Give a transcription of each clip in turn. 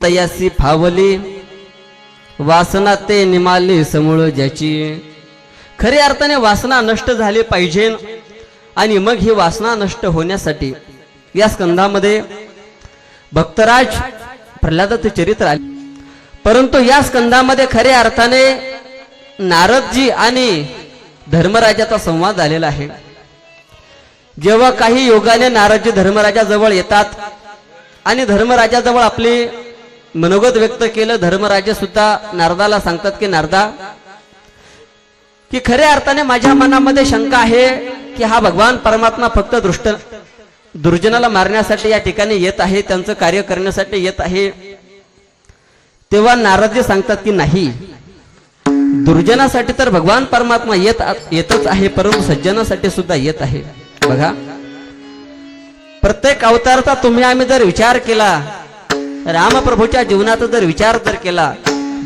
तयासी फावली वासना ते निमाली समूळ ज्याची। खऱ्या अर्थाने वासना नष्ट झाली पाहिजे आणि मग ही वासना नष्ट होण्यासाठी या स्कंधामध्ये भक्तराज प्रल्हादाचे चरित्र आले। परंतु या स्कंधामध्ये खऱ्या अर्थाने नारदजी आणि धर्मराजाचा संवाद आलेला आहे। जेव्हा काही योगाने नारदजी धर्मराजाजवळ येतात आणि धर्मराजाजवळ आपले मनोगत व्यक्त केलं, धर्मराजा सुद्धा नारदाला सांगतात की नारदा, की खऱ्या अर्थाने माझ्या मनामध्ये शंका आहे की हा भगवान परमात्मा फक्त दुर्जनाला मारण्यासाठी या ठिकाणी येत आहे, त्यांचं कार्य करण्यासाठी येत आहे। तेव्हा नारदजी सांगतात की नाही, दुर्जनासाठी तर भगवान परमात्मा येतच आहे, परंतु सज्जनासाठी सुद्धा येत आहे। बघा, प्रत्येक अवताराचा तुम्ही आम्ही जर विचार केला, रामप्रभूच्या जीवनाचा जर विचार केला,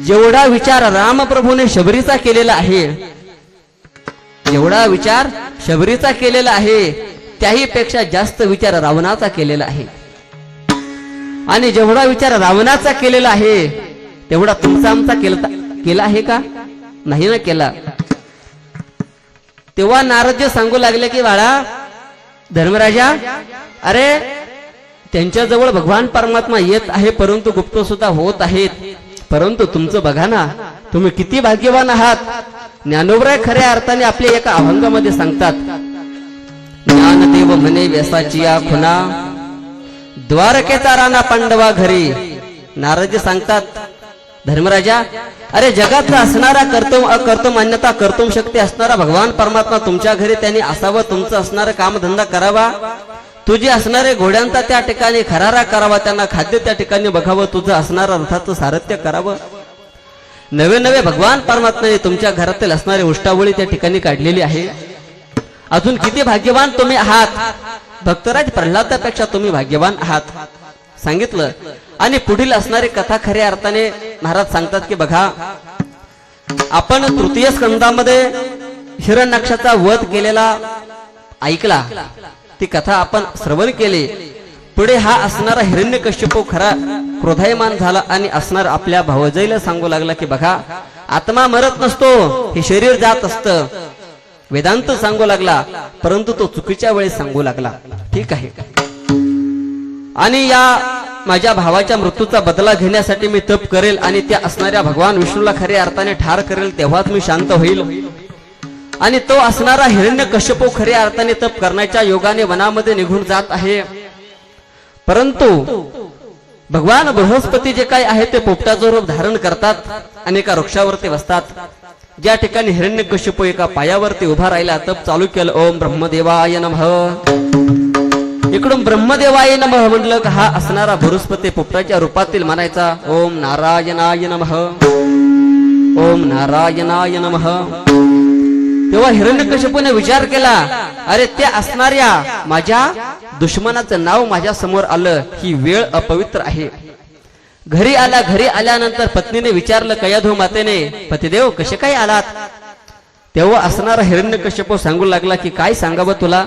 जेवढा विचार रामप्रभूने शबरीचा केलेला आहे, जेवढा विचार शबरीचा केलेला आहे, त्याही पेक्षा जास्त विचार रावणाचा केलेला आहे। आणि जेवढा विचार रावणाचा केलेला आहे तेवढा तुमचा आमचा केला आहे का? नाही ना केला। तेव्हा नारदजी सांगू लागले की बाळा धर्मराजा, अरे त्यांच्याजवळ भगवान परमात्मा येत आहे, परंतु गुप्त सुद्धा होत आहेत। परंतु तुमचं बघा ना, तुम्ही किती भाग्यवान आहात। ज्ञानोबराय खऱ्या अर्थाने आपल्या एका अभंगामध्ये सांगतात, ज्ञानदेव म्हणे व्यसाची या खुना, द्वारकेचा राणा पांडवा घरी। नारदजी सांगतात, धर्मराजा, अरे जगातला असणारा कर्तव्य अकर्तव्य मान्यता कर्तव्य शक्ती असणारा भगवान परमात्मा तुमच्या घरी त्यांनी असावं, तुमचं असणारं कामधंदा करावा, तुझे असणारे घोड्यांचा त्या ठिकाणी खरारा करावा, त्यांना खाद्य त्या ठिकाणी बघावं, तुझं असणारं रथाचं सारथ्य करावं। नवे नवे भगवान परमात्म्याने तुमच्या घरातील असणारी उष्टावळी त्या ठिकाणी काढलेली आहे। अजून किती भाग्यवान तुम्ही आहात। भक्तराज प्रल्हादापेक्षा तुम्ही भाग्यवान आहात सांगितलं। आणि पुढील असणारी कथा खऱ्या अर्थाने महाराज सांगतात की बघा, आपण तृतीय स्कंदामध्ये हिरण्याक्षाचा वध केलेला ऐकला, ती कथा आपण श्रवण केली। पुढे हा असणारा हिरण्यकश्यप खरा क्रोधायमान झाला आणि असणार आपल्या भावजईला सांगू लागला की बघा, आत्मा मरत नसतो, हे शरीर जात असतं। वेदांत सांगू लागला, परंतु तो चुकीच्या वेळेस सांगू लागला। ठीक आहे, आणि या माझ्या भावाच्या मृत्यूचा बदला घेण्यासाठी मी तप करेल आणि त्या असणाऱ्या भगवान विष्णूला खऱ्या अर्थाने ठार करेल, तेव्हाच मी शांत होईल। आणि तो असणारा हिरण्यकश्यप खऱ्या अर्थाने तप करण्याच्या योगाने वनामध्ये निघून जात आहे। परंतु भगवान बृहस्पती जे काही आहे ते पोपटाचं रूप धारण करतात आणि एका वृक्षावरती बसतात। ज्या ठिकाणी हिरण्यकश्यप एका पायावरती उभा राहिला, तप चालू केलं, ओम ब्रह्मदेवाय नमः। इकडून ब्रह्मदेवाय नमः म्हटलं का हा असणारा बृहस्पती पोपटाच्या रूपातील म्हणायचा, ओम नारायणाय नमः, ओम नारायणाय नमः। तेव्हा हिरण्यकश्यपूने विचार केला, अरे त्या असणाऱ्या माझ्या दुश्मनाचं नाव माझ्या समोर आलं, ही वेळ अपवित्र आहे। घरी आला, घरी आल्यानंतर पत्नीने विचारलं कयाधू मातेने, पतिदेव कसे काय आलात? तेव्हा असणारा हिरण्यकश्यप सांगू लागला की काय सांगावं तुला।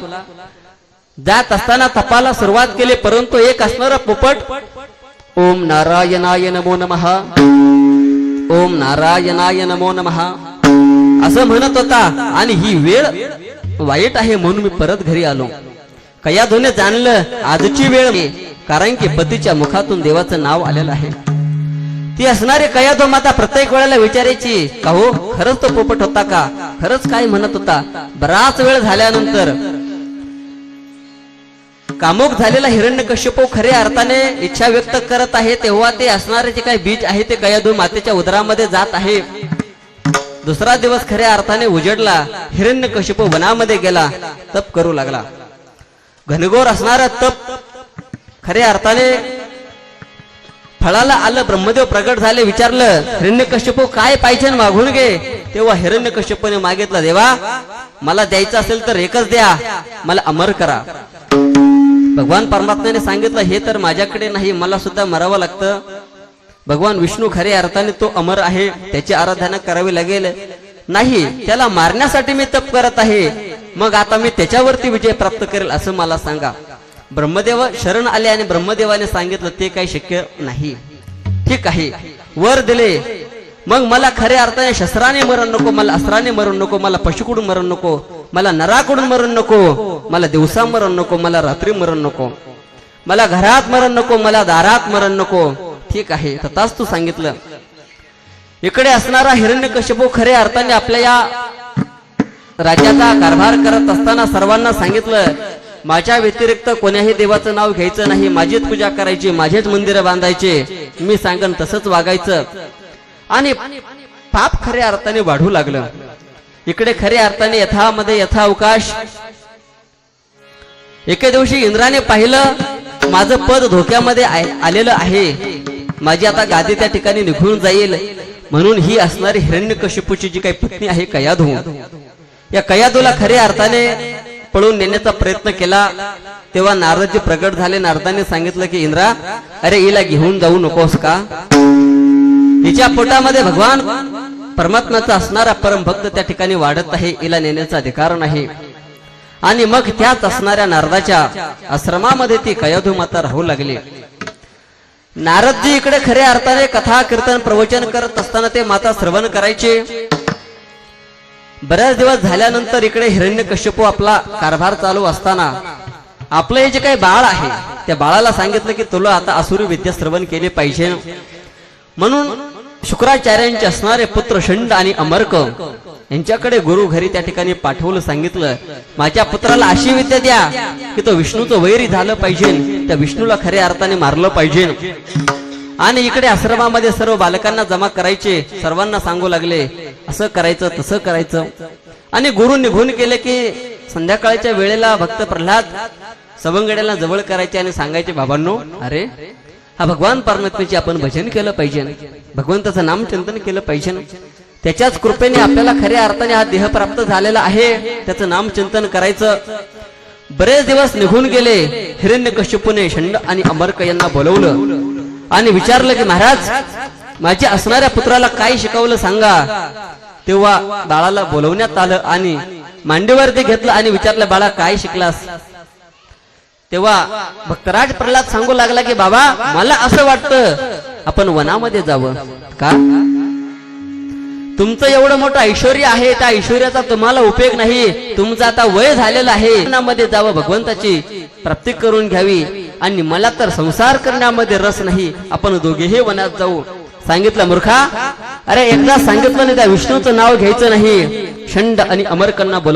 जात असताना तपाला सुरुवात केली, परंतु एक असणारा पोपट ओम नारायणाय नमो नमः, ओम नारायणाय नमो नमः असं म्हणत होता। आणि ही वेळ वाईट आहे म्हणून मी परत घरी आलो। कयाधूने जाणलं आजची वेळ, कारण की पतीच्या मुखातून देवाचं नाव आलेलं आहे। ती असणारी कयाधू माता प्रत्येक वेळेला विचारायची, का हो खरंच तो पोपट होता का, खरंच काय म्हणत होता। बराच वेळ झाल्यानंतर कामुक झालेला हिरण्यकश्यप खऱ्या अर्थाने इच्छा व्यक्त करत आहे, तेव्हा ते असणारे जे काही बीज आहे ते कयाधू मातेच्या उदरामध्ये जात आहे। दुसरा दिवस खऱ्या अर्थाने उजडला, हिरण्यकश्यप वनामध्ये गेला, तप करू लागला। घनघोर असणारा तप खऱ्या अर्थाने फळाला आलं। ब्रह्मदेव प्रगट झाले, विचारलं हिरण्यकश्यप काय पाहिजे मागून घे। तेव्हा हिरण्यकश्यपने मागितलं, देवा मला द्यायचं असेल तर एकच द्या, मला अमर करा। भगवान परमात्म्याने सांगितलं, हे तर माझ्याकडे नाही, मला सुद्धा मरावं लागतं। भगवान विष्णू खऱ्या अर्थाने तो अमर आहे, त्याची आराधना करावी लागेल। नाही, त्याला मारण्यासाठी मी तप करत आहे, मग आता मी त्याच्यावरती विजय प्राप्त करेल असं मला सांगा। ब्रह्मदेव शरण आले आणि ब्रह्मदेवाने सांगितलं ते काही शक्य नाही। ठीक आहे, वर दिले, मग मला खऱ्या अर्थाने शस्त्राने मरण नको, मला अस्त्राने मरण नको, मला पशुकडून मरण नको, मला नराकडून मरण नको, मला दिवसा मरण नको, मला रात्री मरण नको, मला घरात मरण नको, मला दारात मरण नको. ठीक आहे, तथाच तू सांगितलं. इकडे असणारा हिरण्यकश्यपू खऱ्या अर्थाने आपल्या या राज्याचा कारभार करत असताना सर्वांना सांगितलं, माझ्या व्यतिरिक्त कोण्याही देवाचं नाव घ्यायचं नाही, माझीच पूजा करायची, माझेच मंदिर बांधायचे, मी सांगन तसंच वागायचं. आणि पाप खऱ्या अर्थाने वाढू लागलं. इकडे खऱ्या अर्थाने यथामध्ये यथावकाश. एके दिवशी इंद्राने पाहिलं, माझं पद धोक्यामध्ये आलेलं आहे, माझी आता गादी त्या ठिकाणी निघून जाईल, म्हणून ही असणारी हिरण्यकश्यपूची जी काही पत्नी आहे कयाधू, या कयाधूला खऱ्या अर्थाने पळून नेण्याचा प्रयत्न केला. तेव्हा नारदजी प्रगट झाले. नारदाने सांगितलं की इंद्रा, अरे हिला घेऊन जाऊ नकोस का? हिच्या पोटामध्ये भगवान परमात्म्याचा असणारा परमभक्त त्या ठिकाणी वाढत आहे, हिला नेण्याचा अधिकार नाही. आणि मग त्याच असणाऱ्या नारदाच्या आश्रमामध्ये ती कयाधू माता राहू लागली. नारदजी इकडे खऱ्या अर्थाने कथा कीर्तन प्रवचन करत असताना ते माता श्रवण करायचे. बऱ्याच दिवस झाल्यानंतर इकडे हिरण्यकश्यपू आपला कारभार चालू असताना आपलं हे जे काही बाळ आहे त्या बाळाला सांगितलं की तुला आता आसुरी विद्या श्रवण केली पाहिजे. म्हणून शुक्राचार्यांचे असणारे पुत्र षंड आणि अमर्क यांच्याकडे गुरु घरी त्या ठिकाणी पाठवलं. सांगितलं, माझ्या पुत्राला अशी विद्या द्या की तो विष्णूचं वैरी झालं पाहिजे, त्या विष्णूला खऱ्या अर्थाने मारलं पाहिजे. आणि इकडे आश्रमामध्ये सर्व बालकांना जमा करायचे, सर्वांना सांगू लागले असं करायचं तसं करायचं. आणि गुरु निघून गेले की संध्याकाळच्या वेळेला भक्त प्रल्हाद सवंगड्याला जवळ करायचे आणि सांगायचे, बाबांनो, अरे हा भगवान परमात्म्याचे आपण भजन केलं पाहिजे, भगवंताचं नामचिंतन केलं पाहिजे, त्याच्याच कृपेने आपल्याला खऱ्या अर्थाने हा देह प्राप्त झालेला आहे, त्याचं नामचिंतन करायचं. बरेच दिवस निघून गेले. हिरण्यकश्यपूने षंड आणि अमर्क यांना बोलवलं आणि विचारलं की महाराज, माझ्या असणाऱ्या पुत्राला काय शिकवलं सांगा. तेव्हा बाळाला बोलवण्यात आलं आणि मांडीवरती घेतलं आणि विचारलं, बाळा काय शिकलास? तेव्हा भक्तराज प्रल्हाद सांगू लागला की बाबा, मला असं वाटतं आपण वनामध्ये जावं. का? तुमचं एवढं मोठं ऐश्वर्य आहे, त्या ऐश्वर्याचा तुम्हाला उपयोग नाही, तुमचं आता वय झालेलं आहे, वनामध्ये जावं, भगवंताची प्राप्ती करून घ्यावी. आणि मला तर संसार करण्यामध्ये रस नाही, आपण दोघेही वनात जाऊ. सांगितलं, मूर्खा, अरे एकदा सांगितलं नाही, त्या विष्णूचं नाव घ्यायचं नाही. षंड आणि अमरकांना बोलव.